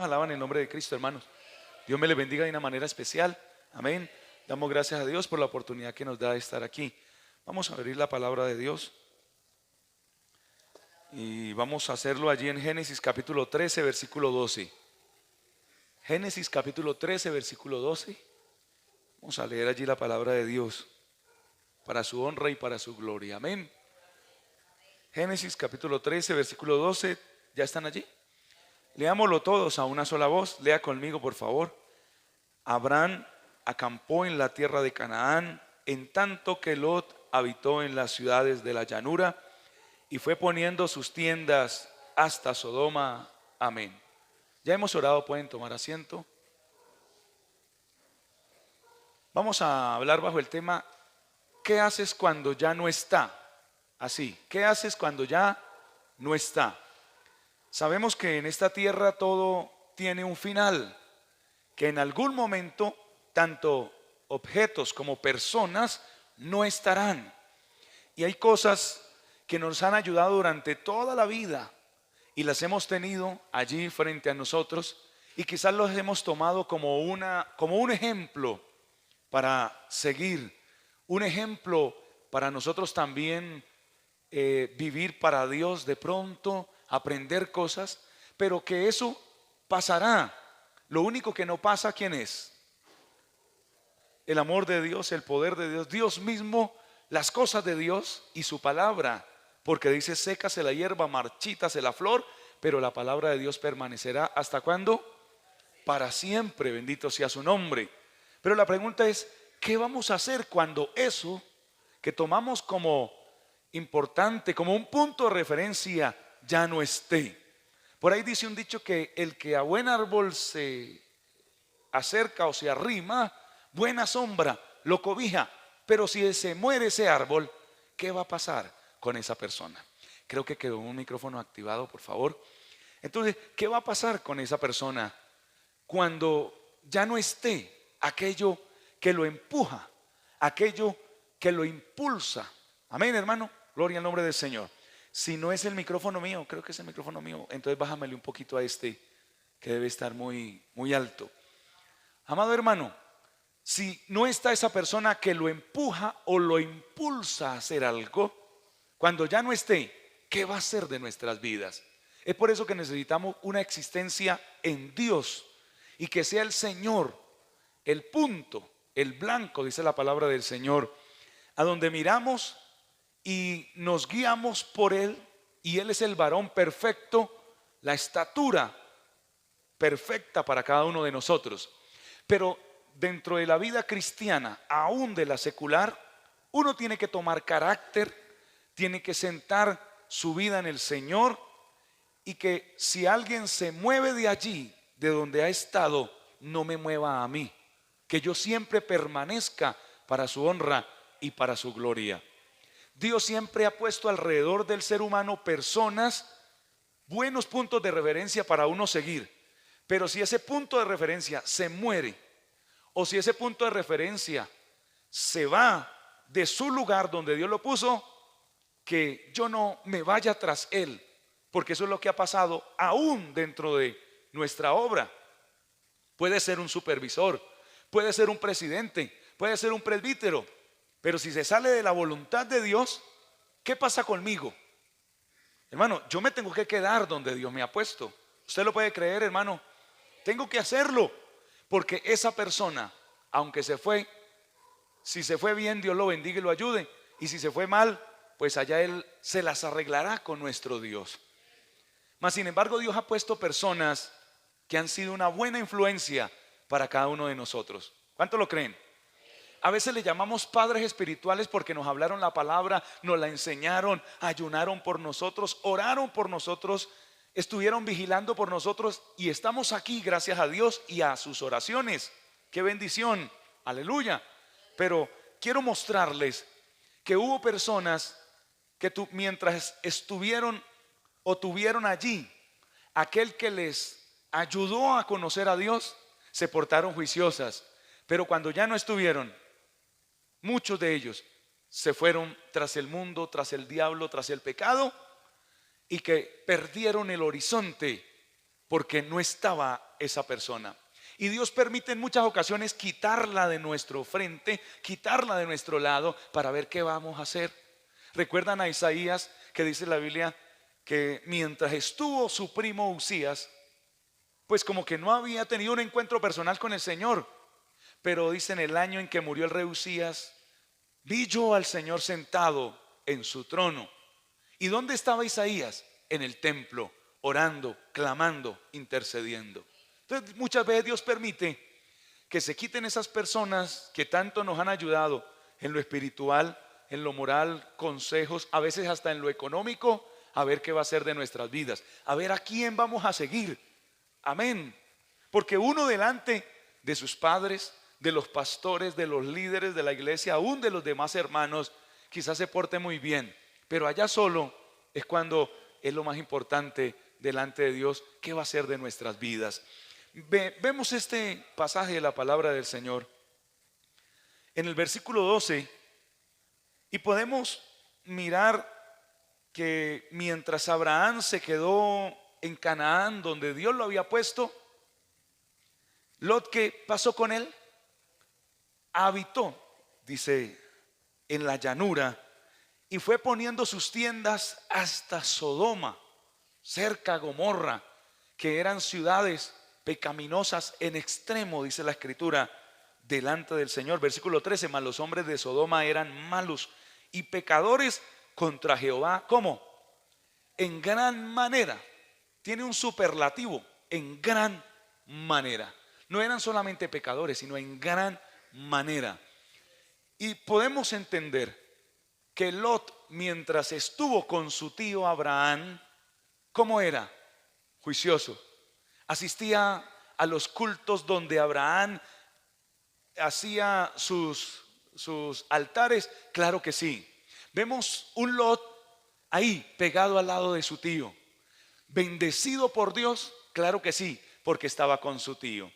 Alaban el nombre de Cristo, hermanos. Dios me les bendiga de una manera especial. Amén. Damos gracias a Dios por la oportunidad que nos da de estar aquí. Vamos a abrir la palabra de Dios y vamos a hacerlo allí en Génesis capítulo 13, versículo 12. Génesis capítulo 13, versículo 12. Vamos a leer allí la palabra de Dios para su honra y para su gloria. Amén. Génesis capítulo 13, versículo 12. ¿Ya están allí? Leámoslo todos a una sola voz. Lea conmigo, por favor. Abraham acampó en la tierra de Canaán, en tanto que Lot habitó en las ciudades de la llanura y fue poniendo sus tiendas hasta Sodoma. Amén. Ya hemos orado, pueden tomar asiento. Vamos a hablar bajo el tema: ¿qué haces cuando ya no está? Así, ¿qué haces cuando ya no está? Sabemos que en esta tierra todo tiene un final, que en algún momento tanto objetos como personas no estarán. Y hay cosas que nos han ayudado durante toda la vida y las hemos tenido allí frente a nosotros y quizás los hemos tomado como un ejemplo para seguir, un ejemplo para nosotros también vivir para Dios de pronto, aprender cosas, pero que eso pasará. Lo único que no pasa, ¿quién es? El amor de Dios, el poder de Dios, Dios mismo, las cosas de Dios y su palabra, porque dice: sécase la hierba, marchítase la flor, pero la palabra de Dios permanecerá. ¿Hasta cuándo? Para siempre, bendito sea su nombre. Pero la pregunta es: ¿qué vamos a hacer cuando eso que tomamos como importante, como un punto de referencia, ya no esté? Por ahí dice un dicho que el que a buen árbol se acerca o se arrima, buena sombra lo cobija. Pero si se muere ese árbol, ¿qué va a pasar con esa persona? Creo que quedó un micrófono activado, por favor. Entonces, ¿qué va a pasar con esa persona cuando ya no esté aquello que lo empuja, aquello que lo impulsa? Amén, hermano. Gloria al nombre del Señor. Si no es el micrófono mío, creo que es el micrófono mío, entonces bájamele un poquito a este, que debe estar muy, muy alto. Amado hermano, si no está esa persona que lo empuja o lo impulsa a hacer algo, cuando ya no esté, ¿qué va a ser de nuestras vidas? Es por eso que necesitamos una existencia en Dios y que sea el Señor el punto, el blanco, dice la palabra del Señor, a donde miramos y nos guiamos por Él, y Él es el varón perfecto, la estatura perfecta para cada uno de nosotros. Pero dentro de la vida cristiana, aún de la secular, uno tiene que tomar carácter, tiene que sentar su vida en el Señor, y que si alguien se mueve de allí, de donde ha estado, no me mueva a mí, que yo siempre permanezca para su honra y para su gloria. Dios siempre ha puesto alrededor del ser humano personas, buenos puntos de referencia para uno seguir. Pero si ese punto de referencia se muere, o si ese punto de referencia se va de su lugar donde Dios lo puso, que yo no me vaya tras él, porque eso es lo que ha pasado aún dentro de nuestra obra. Puede ser un supervisor, puede ser un presidente, puede ser un presbítero, pero si se sale de la voluntad de Dios, ¿qué pasa conmigo? Hermano, yo me tengo que quedar donde Dios me ha puesto. ¿Usted lo puede creer, hermano? Tengo que hacerlo, porque esa persona, aunque se fue, si se fue bien, Dios lo bendiga y lo ayude, y si se fue mal, pues allá Él se las arreglará con nuestro Dios. Mas sin embargo, Dios ha puesto personas que han sido una buena influencia para cada uno de nosotros. ¿Cuánto lo creen? A veces le llamamos padres espirituales porque nos hablaron la palabra, nos la enseñaron, ayunaron por nosotros, oraron por nosotros, estuvieron vigilando por nosotros, y estamos aquí gracias a Dios y a sus oraciones. ¡Qué bendición! ¡Aleluya! Pero quiero mostrarles que hubo personas que mientras estuvieron o tuvieron allí aquel que les ayudó a conocer a Dios, se portaron juiciosas. Pero cuando ya no estuvieron, muchos de ellos se fueron tras el mundo, tras el diablo, tras el pecado, y que perdieron el horizonte porque no estaba esa persona. Y Dios permite en muchas ocasiones quitarla de nuestro frente, quitarla de nuestro lado para ver qué vamos a hacer. ¿Recuerdan a Isaías que dice la Biblia que mientras estuvo su primo Usías, pues como que no había tenido un encuentro personal con el Señor? Pero dice, en el año en que murió el rey Usías, vi yo al Señor sentado en su trono. ¿Y dónde estaba Isaías? En el templo, orando, clamando, intercediendo. Entonces muchas veces Dios permite que se quiten esas personas que tanto nos han ayudado en lo espiritual, en lo moral, consejos, a veces hasta en lo económico, a ver qué va a ser de nuestras vidas, a ver a quién vamos a seguir. Amén. Porque uno delante de sus padres, de los pastores, de los líderes de la iglesia, aún de los demás hermanos, quizás se porte muy bien, pero allá solo es cuando es lo más importante delante de Dios, qué va a ser de nuestras vidas. Vemos este pasaje de la palabra del Señor en el versículo 12 y podemos mirar que mientras Abraham se quedó en Canaán, donde Dios lo había puesto, Lot, ¿qué pasó con él? Habitó, dice, en la llanura y fue poniendo sus tiendas hasta Sodoma, cerca a Gomorra, que eran ciudades pecaminosas en extremo, dice la escritura, delante del Señor. Versículo 13, mas los hombres de Sodoma eran malos y pecadores contra Jehová. ¿Cómo? En gran manera. Tiene un superlativo, en gran manera. No eran solamente pecadores, sino en gran manera. Y podemos entender que Lot, mientras estuvo con su tío Abraham, ¿cómo era? Juicioso. Asistía a los cultos donde Abraham hacía sus altares, claro que sí. Vemos un Lot ahí pegado al lado de su tío. Bendecido por Dios, claro que sí, porque estaba con su tío.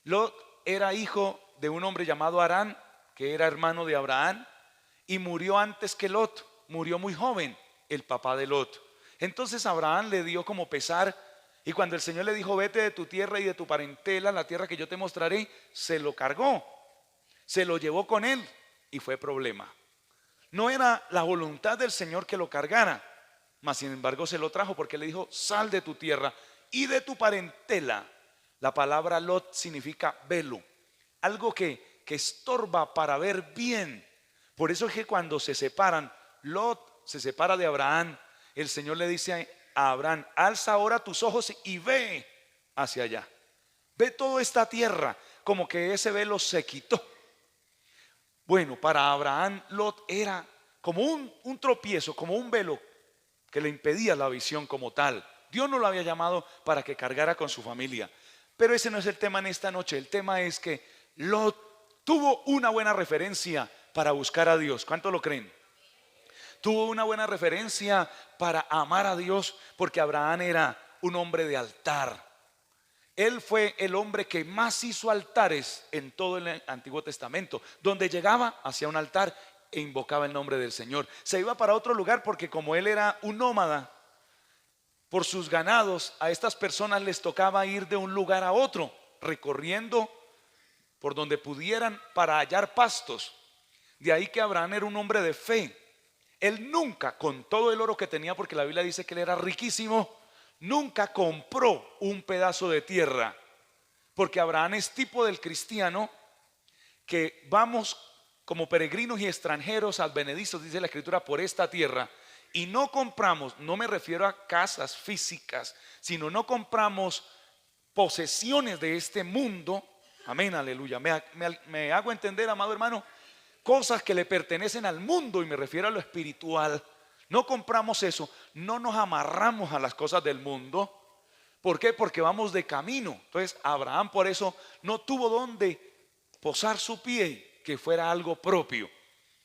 Lot era hijo de un hombre llamado Harán, que era hermano de Abraham, y murió antes que Lot, murió muy joven, el papá de Lot. Entonces Abraham le dio como pesar, y cuando el Señor le dijo, vete de tu tierra y de tu parentela, la tierra que yo te mostraré, se lo cargó, se lo llevó con él, y fue problema. No era la voluntad del Señor que lo cargara, mas sin embargo se lo trajo, porque le dijo, sal de tu tierra y de tu parentela. La palabra Lot significa velo, algo que estorba para ver bien. Por eso es que cuando se separan, Lot se separa de Abraham, el Señor le dice a Abraham, alza ahora tus ojos y ve hacia allá. Ve toda esta tierra, como que ese velo se quitó. Bueno, para Abraham Lot era como un tropiezo, como un velo que le impedía la visión como tal. Dios no lo había llamado para que cargara con su familia. Pero ese no es el tema en esta noche. El tema es que Lot tuvo una buena referencia para buscar a Dios. ¿Cuánto lo creen? Tuvo una buena referencia para amar a Dios, porque Abraham era un hombre de altar. Él fue el hombre que más hizo altares en todo el Antiguo Testamento. Donde llegaba, hacía un altar e invocaba el nombre del Señor. Se iba para otro lugar porque como él era un nómada, por sus ganados, a estas personas les tocaba ir de un lugar a otro, recorriendo por donde pudieran para hallar pastos. De ahí que Abraham era un hombre de fe. Él nunca, con todo el oro que tenía, porque la Biblia dice que él era riquísimo, nunca compró un pedazo de tierra. Porque Abraham es tipo del cristiano que vamos como peregrinos y extranjeros advenedizos, dice la escritura, por esta tierra. Y no compramos, no me refiero a casas físicas, sino no compramos posesiones de este mundo. Amén, aleluya. Me hago entender, amado hermano, cosas que le pertenecen al mundo, y me refiero a lo espiritual. No compramos eso, no nos amarramos a las cosas del mundo. ¿Por qué? Porque vamos de camino. Entonces Abraham por eso no tuvo donde posar su pie que fuera algo propio.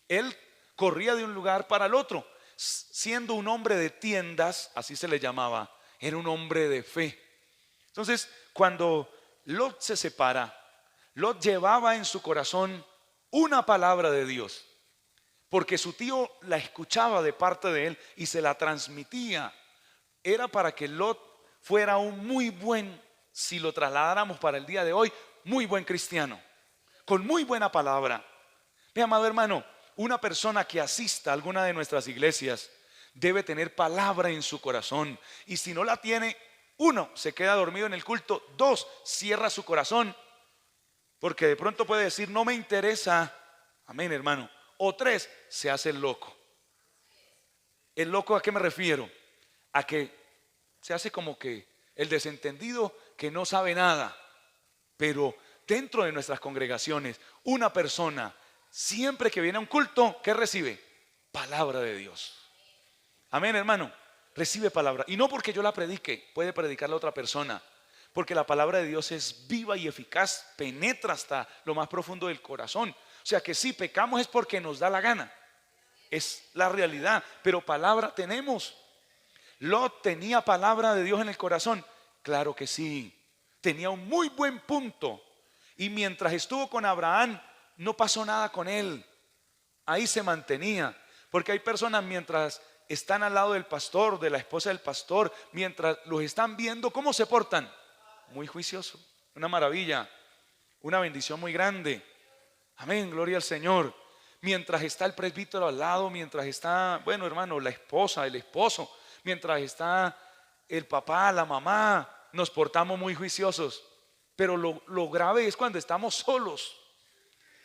Él corría de un lugar para el otro, siendo un hombre de tiendas, así se le llamaba. Era un hombre de fe. Entonces cuando Lot se separa, Lot llevaba en su corazón una palabra de Dios, porque su tío la escuchaba de parte de él y se la transmitía. Era para que Lot fuera un muy buen, si lo trasladáramos para el día de hoy, muy buen cristiano, con muy buena palabra. Mi amado hermano, una persona que asista a alguna de nuestras iglesias debe tener palabra en su corazón. Y si no la tiene, uno, se queda dormido en el culto. Dos, cierra su corazón, porque de pronto puede decir, no me interesa. Amén, hermano. O tres, se hace el loco. ¿El loco a qué me refiero? A que se hace como que el desentendido que no sabe nada. Pero dentro de nuestras congregaciones, una persona siempre que viene a un culto, ¿qué recibe? Palabra de Dios. Amén, hermano. Recibe palabra. Y no porque yo la predique, puede predicarla otra persona. Porque la palabra de Dios es viva y eficaz, penetra hasta lo más profundo del corazón. O sea que si pecamos es porque nos da la gana. Es la realidad. Pero palabra tenemos. Lot tenía palabra de Dios en el corazón. Claro que sí. Tenía un muy buen punto. Y mientras estuvo con Abraham, no pasó nada con él. Ahí se mantenía. Porque hay personas mientras están al lado del pastor, de la esposa del pastor, mientras los están viendo, ¿cómo se portan? Muy juicioso. Una maravilla. Una bendición muy grande. Amén, gloria al Señor. Mientras está el presbítero al lado, mientras está, bueno, hermano, la esposa, el esposo, mientras está el papá, la mamá, nos portamos muy juiciosos. Pero lo grave es cuando estamos solos.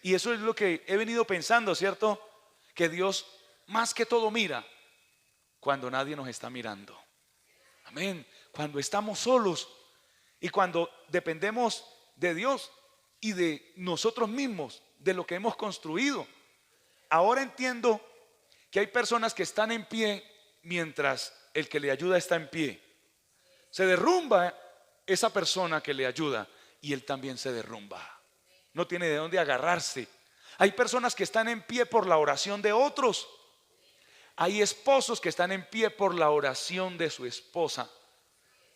Y eso es lo que he venido pensando, ¿cierto? Que Dios más que todo mira cuando nadie nos está mirando. Amén. Cuando estamos solos y cuando dependemos de Dios y de nosotros mismos, de lo que hemos construido. Ahora entiendo que hay personas que están en pie mientras el que le ayuda está en pie. Se derrumba esa persona que le ayuda y él también se derrumba. No tiene de dónde agarrarse. Hay personas que están en pie por la oración de otros. Hay esposos que están en pie por la oración de su esposa.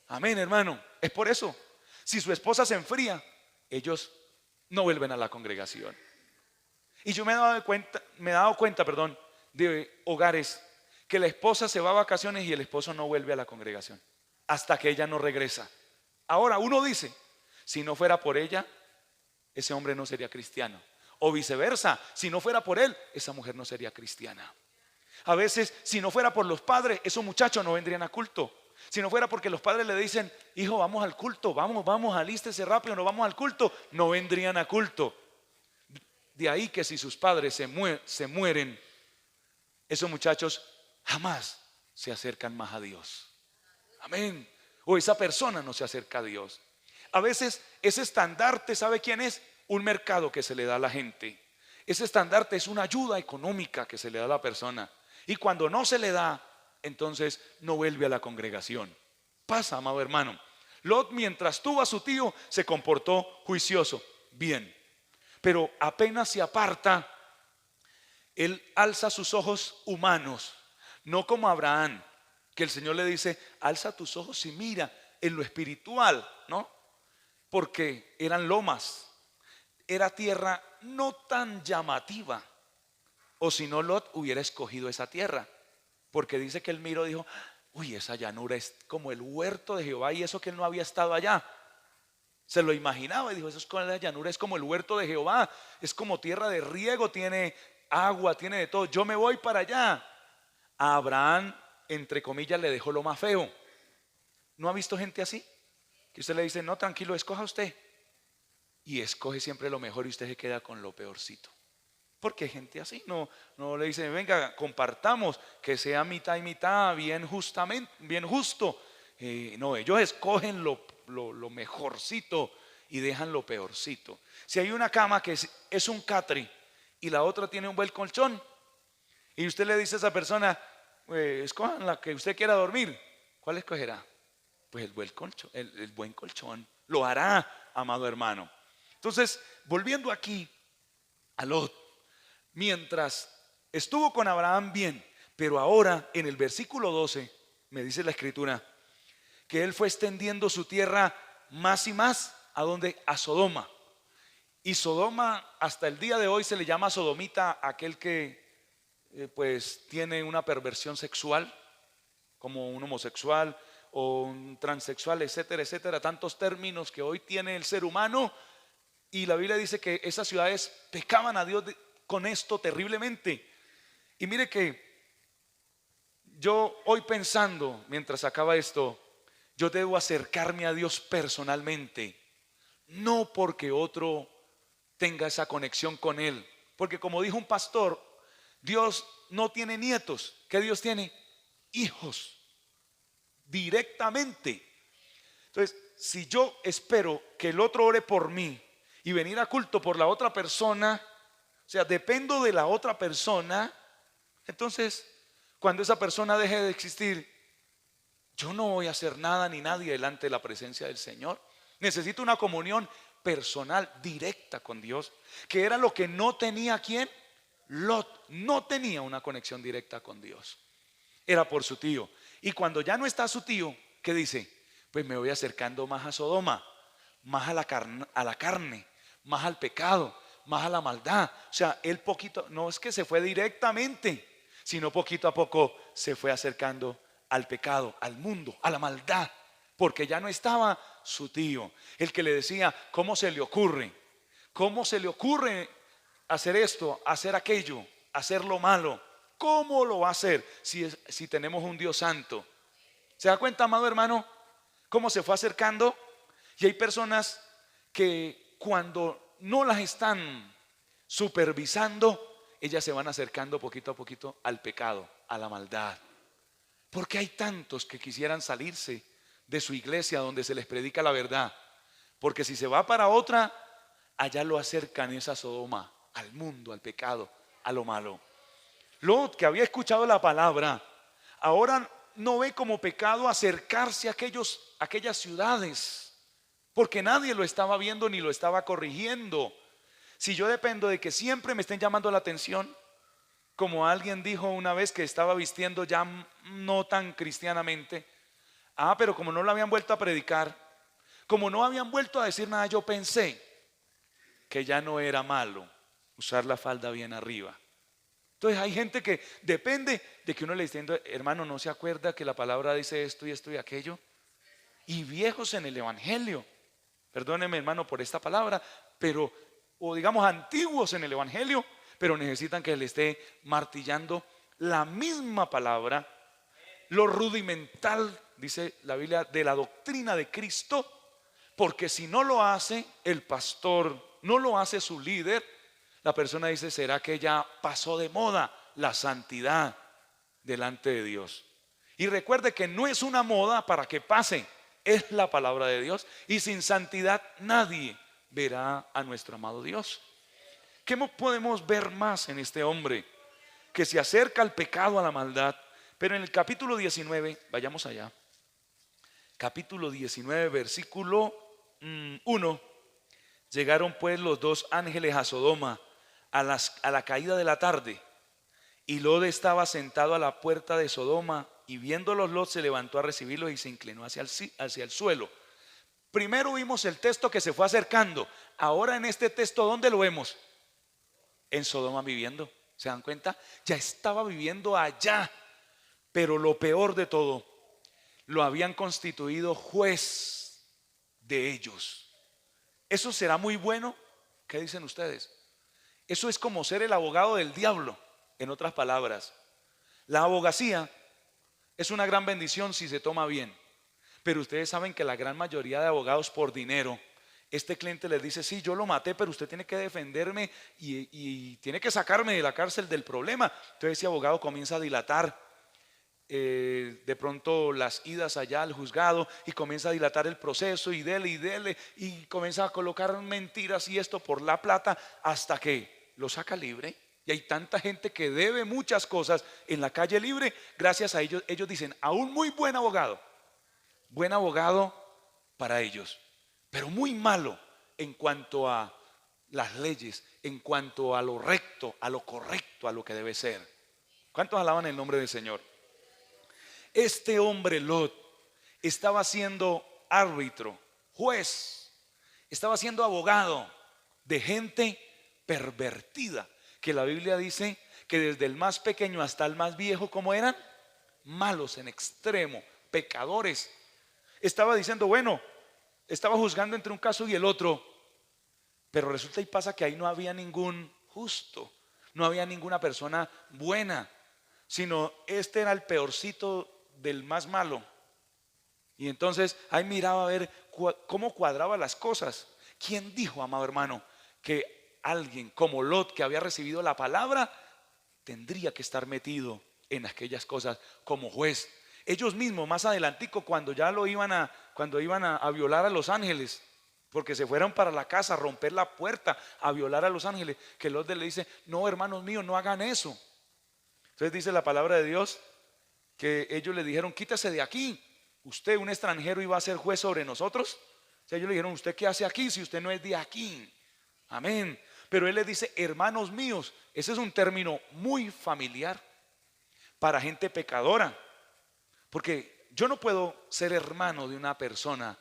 Amén, hermano. Es por eso. Si su esposa se enfría, ellos no vuelven a la congregación. Y yo me he dado cuenta, de hogares que la esposa se va a vacaciones y el esposo no vuelve a la congregación hasta que ella no regresa. Ahora uno dice, si no fuera por ella, ese hombre no sería cristiano. O viceversa, si no fuera por él, esa mujer no sería cristiana. A veces, si no fuera por los padres, esos muchachos no vendrían a culto. Si no fuera porque los padres le dicen, hijo, vamos al culto, vamos, alístese rápido, no vamos al culto, no vendrían a culto. De ahí que si sus padres se mueren, esos muchachos jamás se acercan más a Dios. Amén. O esa persona no se acerca a Dios. A veces ese estandarte, ¿sabe quién es? Un mercado que se le da a la gente. Ese estandarte es una ayuda económica que se le da a la persona. Y cuando no se le da, entonces no vuelve a la congregación. Pasa, amado hermano. Lot, mientras tuvo a su tío, se comportó juicioso, bien. Pero apenas se aparta, él alza sus ojos humanos, no como Abraham, que el Señor le dice, alza tus ojos y mira en lo espiritual, ¿no? Porque eran lomas, era tierra no tan llamativa. O si no, Lot hubiera escogido esa tierra, porque dice que él miró y dijo, uy, esa llanura es como el huerto de Jehová, y eso que él no había estado allá. Se lo imaginaba y dijo, eso es con la llanura, es como el huerto de Jehová, es como tierra de riego, tiene agua, tiene de todo. Yo me voy para allá. A Abraham, entre comillas, le dejó lo más feo. ¿No ha visto gente así? Que usted le dice, no, tranquilo, escoja usted. Y escoge siempre lo mejor y usted se queda con lo peorcito. Porque hay gente así, no le dice, venga, compartamos, que sea mitad y mitad, bien justamente, bien justo. No, ellos escogen lo mejorcito y dejan lo peorcito. Si hay una cama que es un catri y la otra tiene un buen colchón, y usted le dice a esa persona, escojan la que usted quiera dormir, ¿cuál escogerá? Pues el buen colchón. Lo hará, amado hermano. Entonces, volviendo aquí a Lot, mientras estuvo con Abraham bien, pero ahora en el versículo 12 me dice la escritura que él fue extendiendo su tierra más y más. ¿A dónde? A Sodoma. Y Sodoma hasta el día de hoy se le llama sodomita a aquel que pues tiene una perversión sexual, como un homosexual, o un transexual, etcétera, etcétera, tantos términos que hoy tiene el ser humano. Y la Biblia dice que esas ciudades pecaban a Dios con esto terriblemente. Y mire que yo hoy pensando, mientras acaba esto, yo debo acercarme a Dios personalmente, no porque otro tenga esa conexión con Él. Porque como dijo un pastor, Dios no tiene nietos. ¿Qué Dios tiene? Hijos, directamente. Entonces, si yo espero que el otro ore por mí y venir a culto por la otra persona, o sea, dependo de la otra persona, entonces, cuando esa persona deje de existir, yo no voy a hacer nada ni nadie delante de la presencia del Señor. Necesito una comunión personal, directa con Dios, que era lo que no tenía ¿quién? Lot. No tenía una conexión directa con Dios. Era por su tío. Y cuando ya no está su tío, ¿qué dice? Pues me voy acercando más a Sodoma, más a la carne, más al pecado, más a la maldad. O sea, él poquito, no es que se fue directamente, sino poquito a poco se fue acercando al pecado, al mundo, a la maldad, porque ya no estaba su tío, el que le decía, ¿cómo se le ocurre? ¿Cómo se le ocurre hacer esto, hacer aquello, hacer lo malo? ¿Cómo lo va a hacer si tenemos un Dios santo? ¿Se da cuenta, amado hermano, cómo se fue acercando? Y hay personas que cuando no las están supervisando, ellas se van acercando poquito a poquito al pecado, a la maldad. Porque hay tantos que quisieran salirse de su iglesia donde se les predica la verdad. Porque si se va para otra, allá lo acercan esa Sodoma, al mundo, al pecado, a lo malo. Lot, que había escuchado la palabra, ahora no ve como pecado acercarse a aquellas ciudades, porque nadie lo estaba viendo ni lo estaba corrigiendo. Si yo dependo de que siempre me estén llamando la atención, como alguien dijo una vez que estaba vistiendo ya no tan cristianamente, pero como no lo habían vuelto a predicar, como no habían vuelto a decir nada, yo pensé que ya no era malo usar la falda bien arriba. Entonces hay gente que depende de que uno le esté diciendo, hermano, ¿no se acuerda que la palabra dice esto y esto y aquello? Y viejos en el evangelio, perdóneme hermano por esta palabra, pero, o digamos antiguos en el evangelio, pero necesitan que le esté martillando la misma palabra, lo rudimental, dice la Biblia, de la doctrina de Cristo, porque si no lo hace el pastor, no lo hace su líder, la persona dice, ¿será que ya pasó de moda la santidad delante de Dios? Y recuerde que no es una moda para que pase, es la palabra de Dios, y sin santidad nadie verá a nuestro amado Dios. ¿Qué podemos ver más en este hombre? Que se acerca al pecado, a la maldad. Pero en el capítulo 19, vayamos allá. Capítulo 19, versículo 1. Llegaron pues los dos ángeles a Sodoma a la caída de la tarde. Y Lot estaba sentado a la puerta de Sodoma. Y viéndolos, Lot se levantó a recibirlos y se inclinó hacia el suelo. Primero vimos el texto que se fue acercando. Ahora en este texto, ¿dónde lo vemos? En Sodoma viviendo. ¿Se dan cuenta? Ya estaba viviendo allá. Pero lo peor de todo, lo habían constituido juez de ellos. ¿Eso será muy bueno? ¿Qué dicen ustedes? Eso es como ser el abogado del diablo, en otras palabras. La abogacía es una gran bendición si se toma bien. Pero ustedes saben que la gran mayoría de abogados por dinero, este cliente les dice, sí, yo lo maté, pero usted tiene que defenderme y tiene que sacarme de la cárcel del problema. Entonces ese abogado comienza a dilatar de pronto las idas allá al juzgado y comienza a dilatar el proceso y dele y comienza a colocar mentiras y esto por la plata hasta que lo saca libre. Y hay tanta gente que debe muchas cosas en la calle libre. Gracias a ellos, ellos dicen, a un muy buen abogado para ellos, pero muy malo en cuanto a las leyes, en cuanto a lo recto, a lo correcto, a lo que debe ser. ¿Cuántos alaban el nombre del Señor? Este hombre Lot estaba siendo árbitro, juez, estaba siendo abogado de gente pervertida, que la Biblia dice que desde el más pequeño hasta el más viejo, ¿cómo eran? Malos en extremo, pecadores. estaba diciendo, bueno, estaba juzgando entre un caso y el otro, pero resulta y pasa que ahí no había ningún justo, no había ninguna persona buena, sino este era el peorcito del más malo. Y entonces ahí miraba a ver cómo cuadraba las cosas. ¿Quién dijo, amado hermano, que alguien como Lot, que había recibido la palabra, tendría que estar metido en aquellas cosas como juez? Ellos mismos más adelantico, cuando ya cuando iban a violar a los ángeles, porque se fueron para la casa a romper la puerta, a violar a los ángeles, que Lot le dice, no, hermanos míos, no hagan eso. Entonces dice la palabra de Dios que ellos le dijeron, quítase de aquí, usted, un extranjero, iba a ser juez sobre nosotros. O sea, ellos le dijeron, ¿usted qué hace aquí si usted no es de aquí? Amén. Pero él les dice, hermanos míos. Ese es un término muy familiar para gente pecadora, porque yo no puedo ser hermano de una persona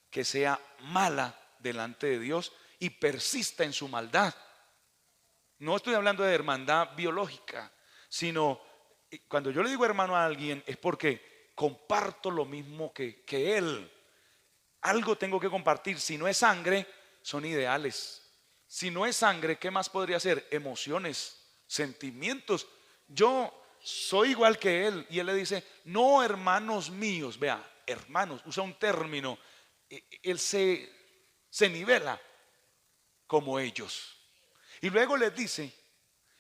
que sea mala delante de Dios y persista en su maldad. No estoy hablando de hermandad biológica, sino cuando yo le digo hermano a alguien es porque comparto lo mismo que él. Algo tengo que compartir. Si no es sangre, son ideales. Si no es sangre, ¿qué más podría ser? Emociones, sentimientos. Yo soy igual que él. Y él le dice, no, hermanos míos. Vea, hermanos, usa un término. Él se nivela como ellos. Y luego les dice,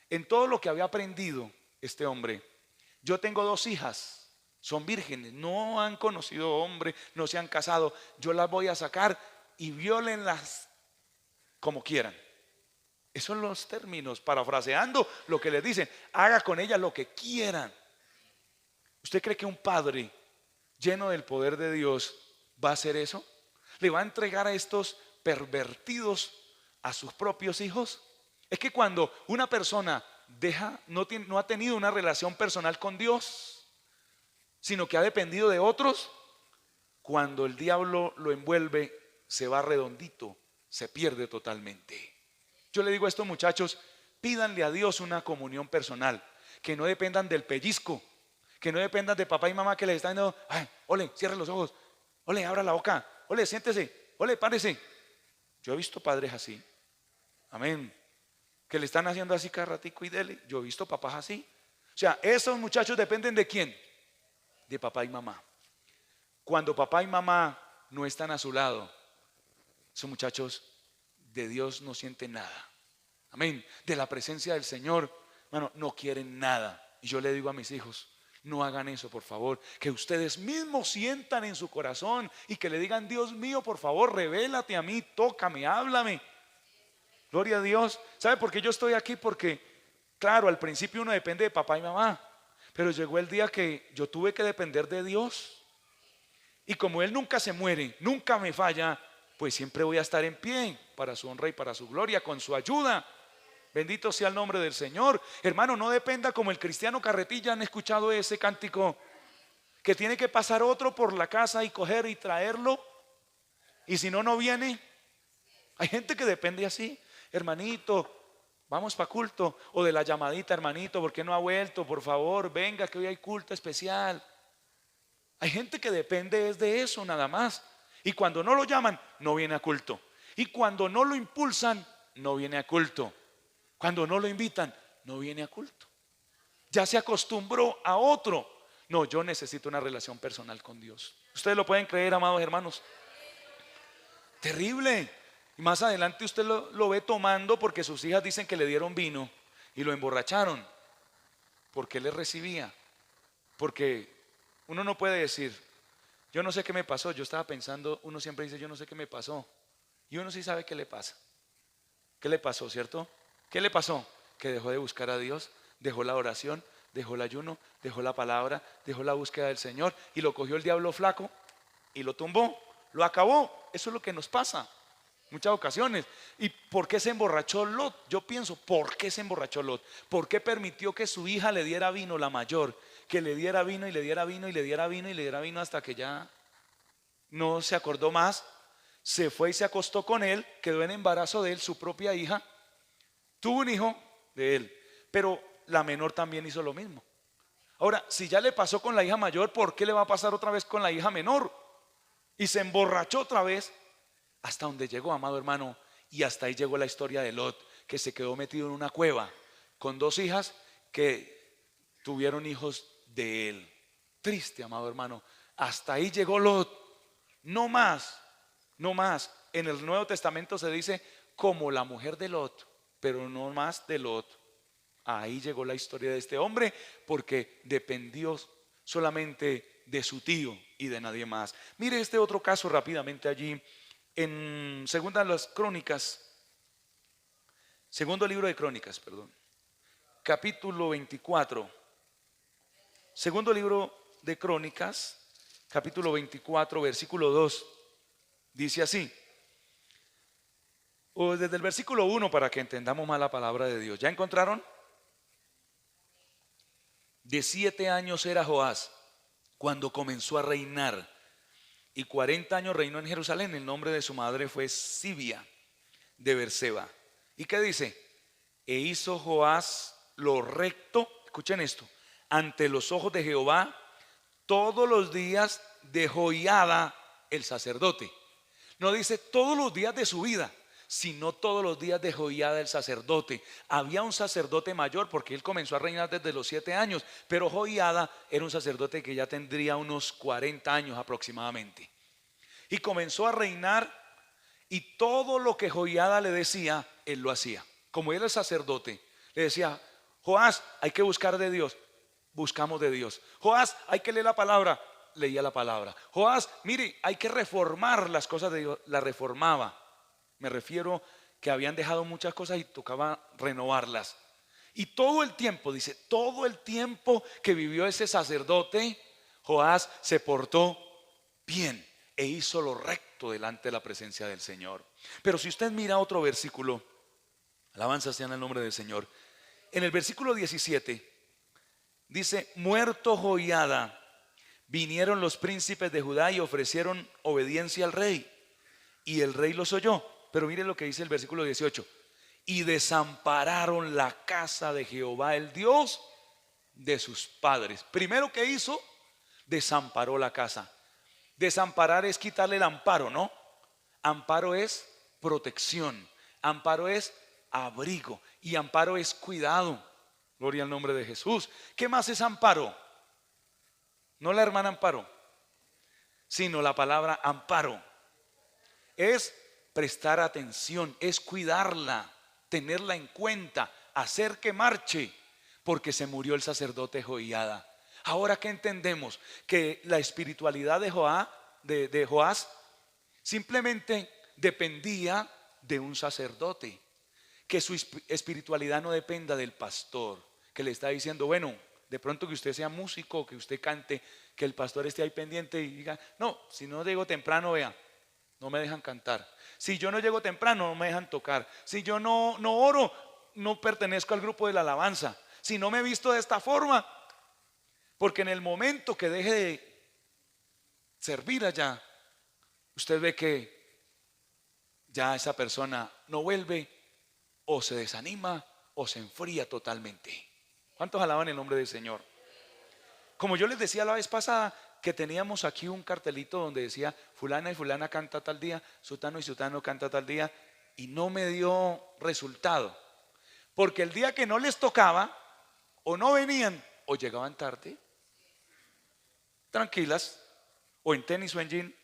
en todo lo que había aprendido este hombre, yo tengo 2 hijas. Son vírgenes, no han conocido hombre, no se han casado. Yo las voy a sacar y viólenlas como quieran. Esos son los términos, parafraseando lo que les dicen. Haga con ellas lo que quieran. ¿Usted cree que un padre lleno del poder de Dios va a hacer eso? ¿Le va a entregar a estos pervertidos a sus propios hijos? Es que cuando una persona no ha tenido una relación personal con Dios, sino que ha dependido de otros, cuando el diablo lo envuelve, se va redondito, se pierde totalmente. Yo le digo a estos muchachos, pídanle a Dios una comunión personal, que no dependan del pellizco, que no dependan de papá y mamá que les están diciendo, ay, ole, cierre los ojos, ole, abra la boca, ole, siéntese, ole, párese. Yo he visto padres así, amén, que le están haciendo así cada ratico y dele. Yo he visto papás así. O sea, esos muchachos dependen ¿de quién? De papá y mamá. Cuando papá y mamá no están a su lado, esos muchachos de Dios no sienten nada. Amén. De la presencia del Señor, hermano, no quieren nada. Y yo le digo a mis hijos, no hagan eso, por favor. Que ustedes mismos sientan en su corazón y que le digan, Dios mío, por favor, revélate a mí, tócame, háblame. Gloria a Dios. ¿Sabe por qué yo estoy aquí? Porque, claro, al principio uno depende de papá y mamá, pero llegó el día que yo tuve que depender de Dios. Y como Él nunca se muere, nunca me falla, pues siempre voy a estar en pie para su honra y para su gloria, con su ayuda. Bendito sea el nombre del Señor. Hermano, no dependa como el cristiano carretilla. ¿Han escuchado ese cántico? Que tiene que pasar otro por la casa y coger y traerlo. Y si no, no viene. Hay gente que depende así. Hermanito, vamos para culto. O de la llamadita, hermanito, ¿por qué no ha vuelto? Por favor, venga que hoy hay culto especial. Hay gente que depende es de eso nada más. Y cuando no lo llaman, no viene a culto. Y cuando no lo impulsan, no viene a culto. Cuando no lo invitan, no viene a culto. Ya se acostumbró a otro. No, yo necesito una relación personal con Dios. ¿Ustedes lo pueden creer, amados hermanos? Terrible. Y más adelante usted lo ve tomando porque sus hijas dicen que le dieron vino y lo emborracharon. ¿Por qué le recibía? Porque uno no puede decir, yo no sé qué me pasó. Yo estaba pensando, uno siempre dice, yo no sé qué me pasó. Y uno sí sabe qué le pasa. ¿Qué le pasó, cierto? ¿Qué le pasó? Que dejó de buscar a Dios, dejó la oración, dejó el ayuno, dejó la palabra, dejó la búsqueda del Señor y lo cogió el diablo flaco y lo tumbó, lo acabó. Eso es lo que nos pasa muchas ocasiones. ¿Y por qué se emborrachó Lot? Yo pienso, ¿por qué se emborrachó Lot? ¿Por qué permitió que su hija le diera vino, la mayor? Que le diera vino y le diera vino y le diera vino y le diera vino hasta que ya no se acordó más. Se fue y se acostó con él, quedó en embarazo de él, su propia hija. Tuvo un hijo de él, pero la menor también hizo lo mismo. Ahora, si ya le pasó con la hija mayor, ¿por qué le va a pasar otra vez con la hija menor? y se emborrachó otra vez hasta donde llegó, amado hermano. Y hasta ahí llegó la historia de Lot, que se quedó metido en una cueva con dos hijas que tuvieron hijos de él. Triste, amado hermano. Hasta ahí llegó Lot. No más, no más. En el Nuevo Testamento se dice como la mujer de Lot, pero no más de Lot. Ahí llegó la historia de este hombre porque dependió solamente de su tío y de nadie más. Mire este otro caso rápidamente allí en Segunda las Crónicas, segundo libro de Crónicas, perdón, capítulo 24. Segundo libro de Crónicas, capítulo 24, versículo 2. Dice así, o desde el versículo 1 para que entendamos más la palabra de Dios. ¿Ya encontraron? De 7 años era Joás cuando comenzó a reinar, y 40 años reinó en Jerusalén. El nombre de su madre fue Sibia de Berseba. ¿Y qué dice? E hizo Joás lo recto, escuchen esto, ante los ojos de Jehová todos los días de Joiada el sacerdote. No dice todos los días de su vida, sino todos los días de Joiada el sacerdote. Había un sacerdote mayor porque él comenzó a reinar desde los 7 años, pero Joiada era un sacerdote que ya tendría unos 40 años aproximadamente. Y comenzó a reinar, y todo lo que Joiada le decía, él lo hacía. Como él era el sacerdote, le decía: Joás, hay que buscar de Dios. Buscamos de Dios. Joás, hay que leer la palabra. Leía la palabra. Joás, mire, hay que reformar las cosas de Dios. La reformaba. Me refiero que habían dejado muchas cosas y tocaba renovarlas. Y todo el tiempo, dice, todo el tiempo que vivió ese sacerdote, Joás se portó bien e hizo lo recto delante de la presencia del Señor. Pero si usted mira otro versículo, alabanza sea en el nombre del Señor, en el versículo 17 dice: muerto Joiada, vinieron los príncipes de Judá y ofrecieron obediencia al rey, y el rey los oyó. Pero mire lo que dice el versículo 18: y desampararon la casa de Jehová, el Dios de sus padres. Primero que hizo, desamparó la casa. Desamparar es quitarle el amparo, ¿no? Amparo es protección, amparo es abrigo, y amparo es cuidado. Gloria al nombre de Jesús. ¿Qué más es amparo? No la hermana Amparo, sino la palabra amparo. Es prestar atención, es cuidarla, tenerla en cuenta, hacer que marche, porque se murió el sacerdote Joiada. Ahora que entendemos que la espiritualidad de Joás simplemente dependía de un sacerdote, que su espiritualidad no dependa del pastor, que le está diciendo, bueno, de pronto que usted sea músico, que usted cante, que el pastor esté ahí pendiente y diga, no, si no llego temprano, vea, no me dejan cantar. Si yo no llego temprano, no me dejan tocar. Si yo no oro, no pertenezco al grupo de la alabanza. Si no me he visto de esta forma, porque en el momento que deje de servir allá, usted ve que ya esa persona no vuelve, o se desanima o se enfría totalmente. ¿Cuántos alaban el nombre del Señor? Como yo les decía la vez pasada, que teníamos aquí un cartelito donde decía fulana y fulana canta tal día, sutano y sutano canta tal día, y no me dio resultado, porque el día que no les tocaba, o no venían o llegaban tarde, tranquilas, o en tenis o en jean,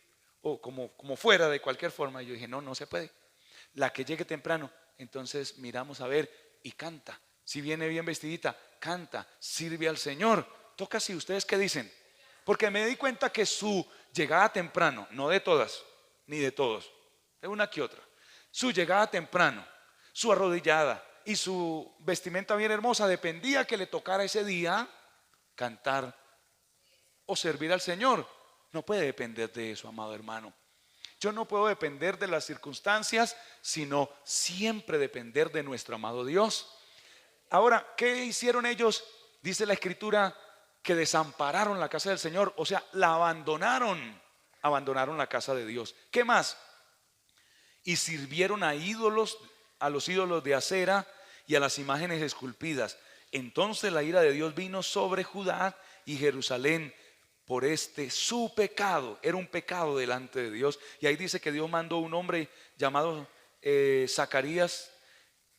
o como fuera, de cualquier forma. Yo dije, no se puede. La que llegue temprano, entonces miramos a ver y canta. Si viene bien vestidita, canta, sirve al Señor, toca así. ¿Ustedes qué dicen? Porque me di cuenta que su llegada temprano, no de todas ni de todos, de una que otra, su llegada temprano, su arrodillada y su vestimenta bien hermosa dependía que le tocara ese día cantar o servir al Señor. No puede depender de eso, amado hermano. Yo no puedo depender de las circunstancias, sino siempre depender de nuestro amado Dios. Ahora, ¿qué hicieron ellos? Dice la Escritura que desampararon la casa del Señor, o sea, la abandonaron la casa de Dios. ¿Qué más? Y sirvieron a ídolos, a los ídolos de acera y a las imágenes esculpidas. Entonces la ira de Dios vino sobre Judá y Jerusalén por este su pecado. Era un pecado delante de Dios. Y ahí dice que Dios mandó un hombre llamado Zacarías,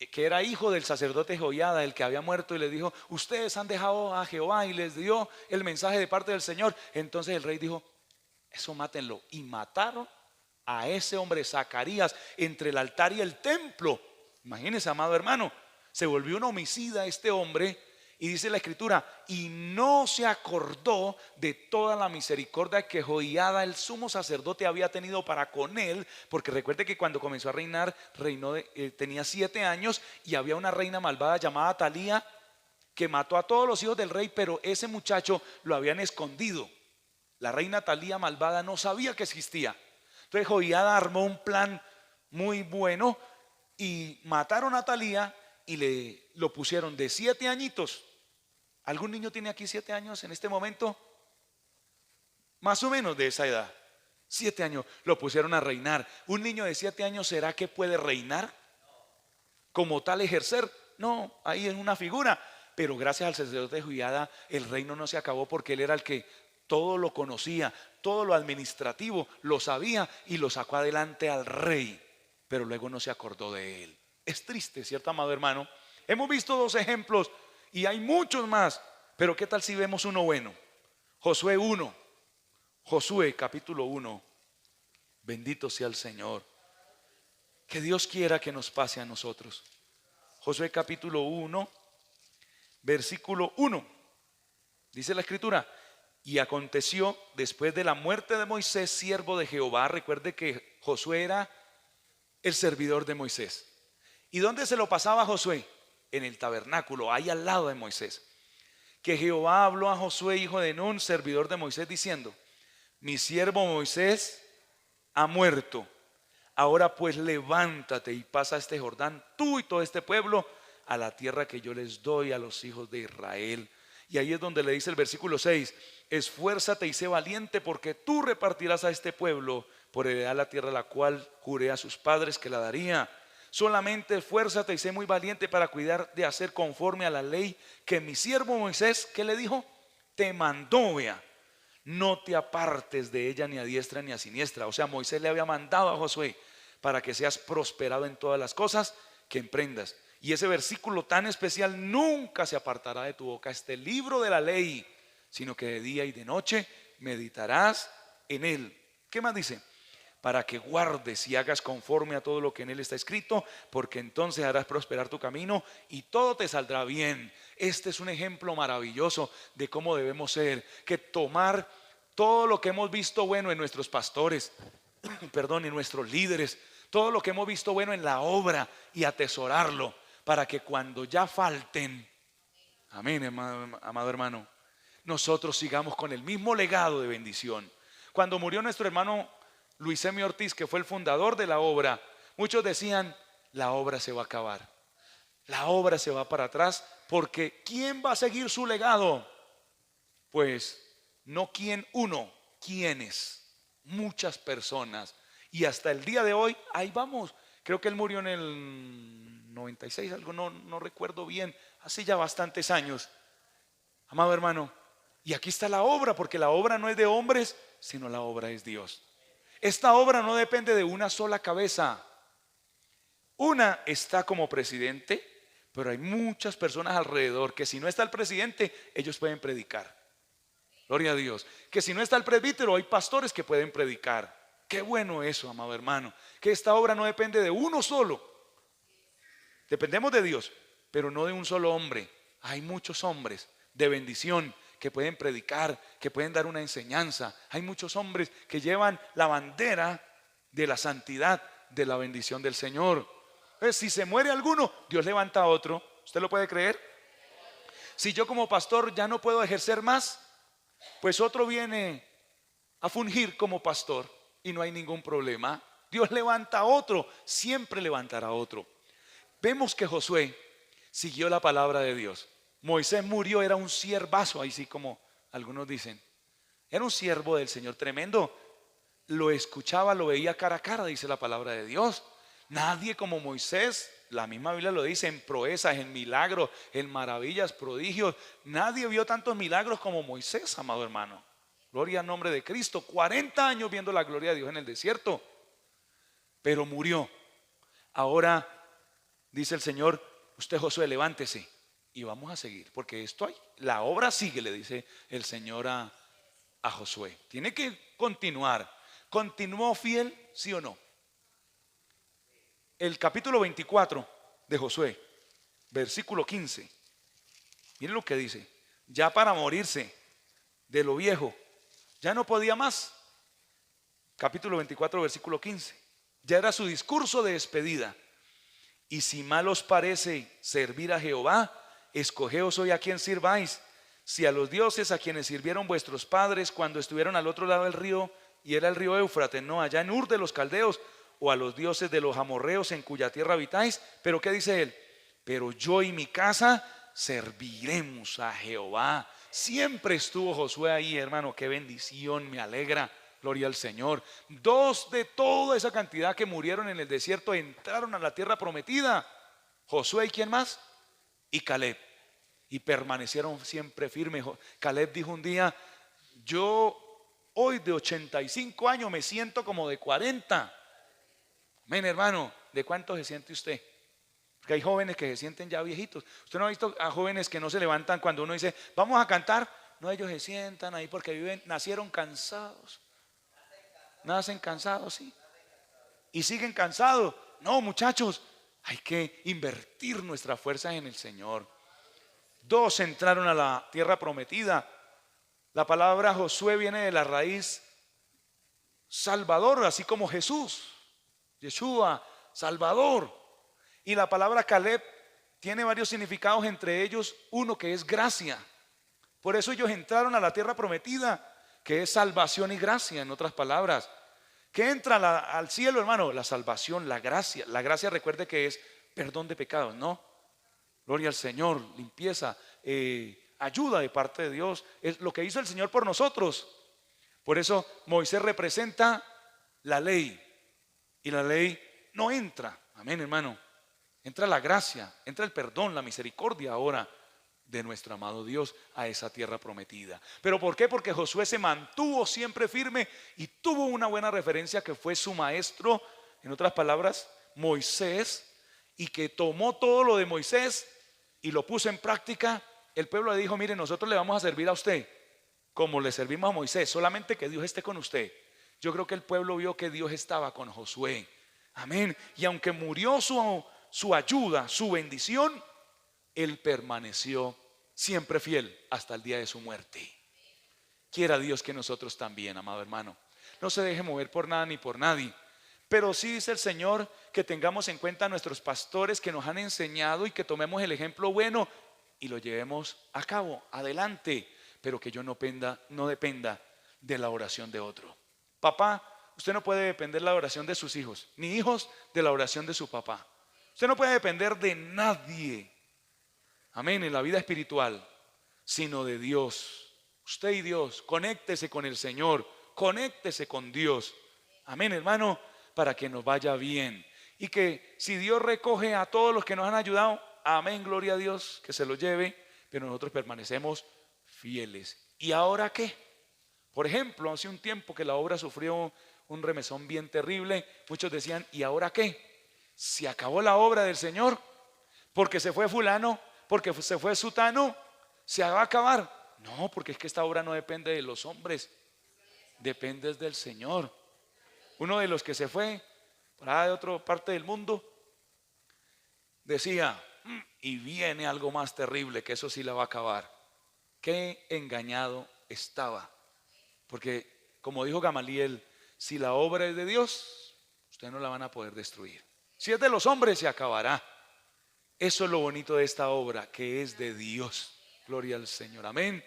que era hijo del sacerdote Joiada, el que había muerto, y le dijo: ustedes han dejado a Jehová, y les dio el mensaje de parte del Señor. Entonces el rey dijo: eso mátenlo. Y mataron a ese hombre Zacarías entre el altar y el templo. Imagínense, amado hermano, se volvió un homicida este hombre. Y dice la escritura: y no se acordó de toda la misericordia que Joiada el sumo sacerdote había tenido para con él, porque recuerde que cuando comenzó a reinar, tenía 7 años, y había una reina malvada llamada Atalía que mató a todos los hijos del rey, pero ese muchacho lo habían escondido. La reina Atalía malvada no sabía que existía. Entonces Joiada armó un plan muy bueno y mataron a Atalía y lo pusieron de 7 añitos. ¿Algún niño tiene aquí 7 años en este momento? Más o menos de esa edad. 7 años lo pusieron a reinar. ¿Un niño de 7 años será que puede reinar? Como tal, ejercer. No, ahí es una figura. Pero gracias al sacerdote Joiada el reino no se acabó, porque él era el que todo lo conocía, todo lo administrativo lo sabía, y lo sacó adelante al rey. Pero luego no se acordó de él. Es triste, ¿cierto, amado hermano? Hemos visto 2 ejemplos y hay muchos más, pero ¿qué tal si vemos uno bueno? Josué 1, Josué capítulo 1. Bendito sea el Señor. Que Dios quiera que nos pase a nosotros. Josué capítulo 1, versículo 1. Dice la escritura: y aconteció después de la muerte de Moisés, siervo de Jehová. Recuerde que Josué era el servidor de Moisés. ¿Y dónde se lo pasaba Josué? En el tabernáculo, ahí al lado de Moisés. Que Jehová habló a Josué, hijo de Nun, servidor de Moisés, diciendo: mi siervo Moisés ha muerto. Ahora pues levántate y pasa este Jordán, tú y todo este pueblo, a la tierra que yo les doy a los hijos de Israel. Y ahí es donde le dice el versículo 6: esfuérzate y sé valiente, porque tú repartirás a este pueblo por heredad la tierra, la cual juré a sus padres que la daría. Solamente esfuérzate y sé muy valiente para cuidar de hacer conforme a la ley que mi siervo Moisés, ¿qué le dijo? Te mandó, vea. No te apartes de ella ni a diestra ni a siniestra. O sea, Moisés le había mandado a Josué para que seas prosperado en todas las cosas que emprendas. Y ese versículo tan especial: nunca se apartará de tu boca este libro de la ley, sino que de día y de noche meditarás en él. ¿Qué más dice? Para que guardes y hagas conforme a todo lo que en él está escrito, porque entonces harás prosperar tu camino y todo te saldrá bien. Este es un ejemplo maravilloso de cómo debemos ser, que tomar todo lo que hemos visto bueno en nuestros pastores, perdón, en nuestros líderes, todo lo que hemos visto bueno en la obra, y atesorarlo, para que cuando ya falten, amén, amado hermano, nosotros sigamos con el mismo legado de bendición. Cuando murió nuestro hermano Luis M. Ortiz, que fue el fundador de la obra, muchos decían: la obra se va a acabar, la obra se va para atrás, porque ¿quién va a seguir su legado? Pues no quién uno, quiénes, muchas personas. Y hasta el día de hoy, ahí vamos. Creo que él murió en el 96, algo, no recuerdo bien, hace ya bastantes años, amado hermano. Y aquí está la obra, porque la obra no es de hombres, sino la obra es Dios. Esta obra no depende de una sola cabeza. Una está como presidente, pero hay muchas personas alrededor que si no está el presidente, ellos pueden predicar. Gloria a Dios. Que si no está el presbítero, hay pastores que pueden predicar. Qué bueno eso, amado hermano, que esta obra no depende de uno solo. Dependemos de Dios, pero no de un solo hombre. Hay muchos hombres de bendición que pueden predicar, que pueden dar una enseñanza. Hay muchos hombres que llevan la bandera de la santidad, de la bendición del Señor. Entonces, si se muere alguno, Dios levanta a otro. ¿Usted lo puede creer? Si yo como pastor ya no puedo ejercer más, pues otro viene a fungir como pastor y no hay ningún problema. Dios levanta a otro, siempre levantará a otro. Vemos que Josué siguió la palabra de Dios. Moisés murió, era un siervazo, ahí sí como algunos dicen. Era un siervo del Señor tremendo. Lo escuchaba, lo veía cara a cara, dice la palabra de Dios. Nadie como Moisés, la misma Biblia lo dice, en proezas, en milagros, en maravillas, prodigios. Nadie vio tantos milagros como Moisés, amado hermano. Gloria al nombre de Cristo. 40 años viendo la gloria de Dios en el desierto, pero murió. Ahora dice el Señor: usted, Josué, levántese y vamos a seguir, porque la obra sigue, le dice el Señor a Josué. Tiene que continuar. ¿Continuó fiel, sí o no? El capítulo 24 de Josué, versículo 15. Miren lo que dice: ya para morirse de lo viejo, ya no podía más. Capítulo 24, versículo 15. Ya era su discurso de despedida. Y si mal os parece servir a Jehová, escogeos hoy a quién sirváis, si a los dioses a quienes sirvieron vuestros padres cuando estuvieron al otro lado del río, y era el río Éufrates, no, allá en Ur de los caldeos, o a los dioses de los amorreos en cuya tierra habitáis. Pero ¿qué dice él? Pero yo y mi casa serviremos a Jehová. Siempre estuvo Josué ahí, hermano. Qué bendición, me alegra. Gloria al Señor. 2 de toda esa cantidad que murieron en el desierto entraron a la tierra prometida: Josué y ¿quién más? Y Caleb. Y permanecieron siempre firmes. Caleb dijo un día: yo hoy de 85 años me siento como de 40. Amén, hermano. ¿De cuánto se siente usted? Porque hay jóvenes que se sienten ya viejitos. ¿Usted no ha visto a jóvenes que no se levantan cuando uno dice vamos a cantar? No, ellos se sientan ahí porque nacieron cansados. Nacen cansados, sí. Y siguen cansados. No, muchachos, hay que invertir nuestras fuerzas en el Señor. 2 entraron a la tierra prometida. La palabra Josué viene de la raíz Salvador, así como Jesús, Yeshua, Salvador. Y la palabra Caleb tiene varios significados, entre ellos uno que es gracia. Por eso ellos entraron a la tierra prometida, que es salvación y gracia, en otras palabras. ¿Qué entra al cielo, hermano? La salvación, la gracia. La gracia, recuerde que es perdón de pecados, ¿no? Gloria al Señor, limpieza, ayuda de parte de Dios. Es lo que hizo el Señor por nosotros. Por eso Moisés representa la ley, y la ley no entra. Amén, hermano. Entra la gracia, entra el perdón, la misericordia ahora de nuestro amado Dios a esa tierra prometida. ¿Pero por qué? Porque Josué se mantuvo siempre firme y tuvo una buena referencia que fue su maestro, en otras palabras, Moisés, y que tomó todo lo de Moisés y lo puso en práctica. El pueblo le dijo: mire, nosotros le vamos a servir a usted como le servimos a Moisés, solamente que Dios esté con usted. Yo creo que el pueblo vio que Dios estaba con Josué. Amén. Y aunque murió su ayuda, su bendición, él permaneció siempre fiel hasta el día de su muerte. Quiera Dios que nosotros también, amado hermano, no se deje mover por nada ni por nadie. Pero sí dice el Señor que tengamos en cuenta a nuestros pastores que nos han enseñado y que tomemos el ejemplo bueno y lo llevemos a cabo, adelante. Pero que yo no dependa de la oración de otro. Papá, usted no puede depender de la oración de sus hijos, ni hijos de la oración de su papá. Usted no puede depender de nadie, amén, en la vida espiritual, sino de Dios. Usted y Dios, conéctese con el Señor, conéctese con Dios. Amén, hermano, para que nos vaya bien. Y que si Dios recoge a todos los que nos han ayudado, amén, gloria a Dios, que se los lleve, pero nosotros permanecemos fieles. ¿Y ahora qué? Por ejemplo, hace un tiempo que la obra sufrió un remesón bien terrible. Muchos decían: ¿y ahora qué? ¿Se acabó la obra del Señor? Porque se fue fulano, porque se fue sutano, ¿se va a acabar? No, porque es que esta obra no depende de los hombres, depende del Señor. Uno de los que se fue para de otra parte del mundo decía: y viene algo más terrible, que eso sí la va a acabar. Qué engañado estaba. Porque como dijo Gamaliel, si la obra es de Dios, ustedes no la van a poder destruir. Si es de los hombres, se acabará. Eso es lo bonito de esta obra, que es de Dios. Gloria al Señor, amén.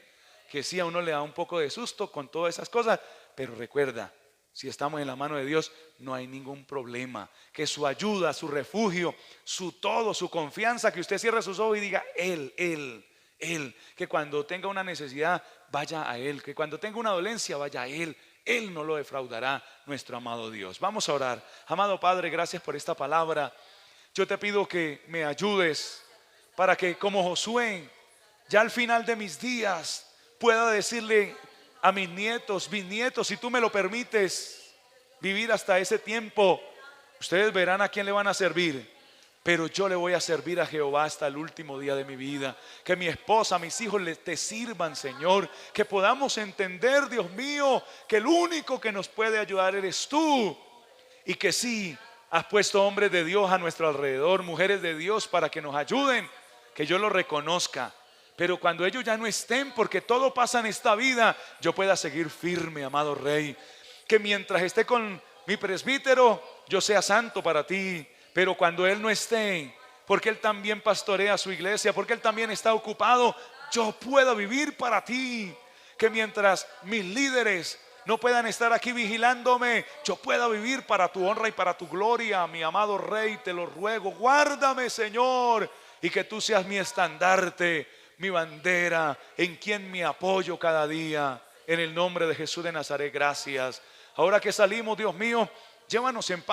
Que sí, a uno le da un poco de susto con todas esas cosas, pero recuerda, si estamos en la mano de Dios, no hay ningún problema. Que su ayuda, su refugio, su todo, su confianza, que usted cierre sus ojos y diga: Él. Que cuando tenga una necesidad, vaya a Él. Que cuando tenga una dolencia, vaya a Él. Él no lo defraudará, nuestro amado Dios. Vamos a orar. Amado Padre, gracias por esta palabra. Yo te pido que me ayudes para que, como Josué, ya al final de mis días pueda decirle a mis nietos, bisnietos, si tú me lo permites vivir hasta ese tiempo. Ustedes verán a quién le van a servir, pero yo le voy a servir a Jehová hasta el último día de mi vida. Que mi esposa, mis hijos te sirvan, Señor. Que podamos entender, Dios mío, que el único que nos puede ayudar eres tú. Y que sí, has puesto hombres de Dios a nuestro alrededor, mujeres de Dios para que nos ayuden. Que yo lo reconozca. Pero cuando ellos ya no estén, porque todo pasa en esta vida, yo pueda seguir firme, amado Rey. Que mientras esté con mi presbítero, yo sea santo para ti. Pero cuando él no esté, porque él también pastorea su iglesia, porque él también está ocupado, yo pueda vivir para ti. Que mientras mis líderes no puedan estar aquí vigilándome, yo pueda vivir para tu honra y para tu gloria. Mi amado Rey, te lo ruego, guárdame, Señor, y que tú seas mi estandarte, mi bandera, en quien me apoyo cada día. En el nombre de Jesús de Nazaret, gracias. Ahora que salimos, Dios mío, llévanos en paz.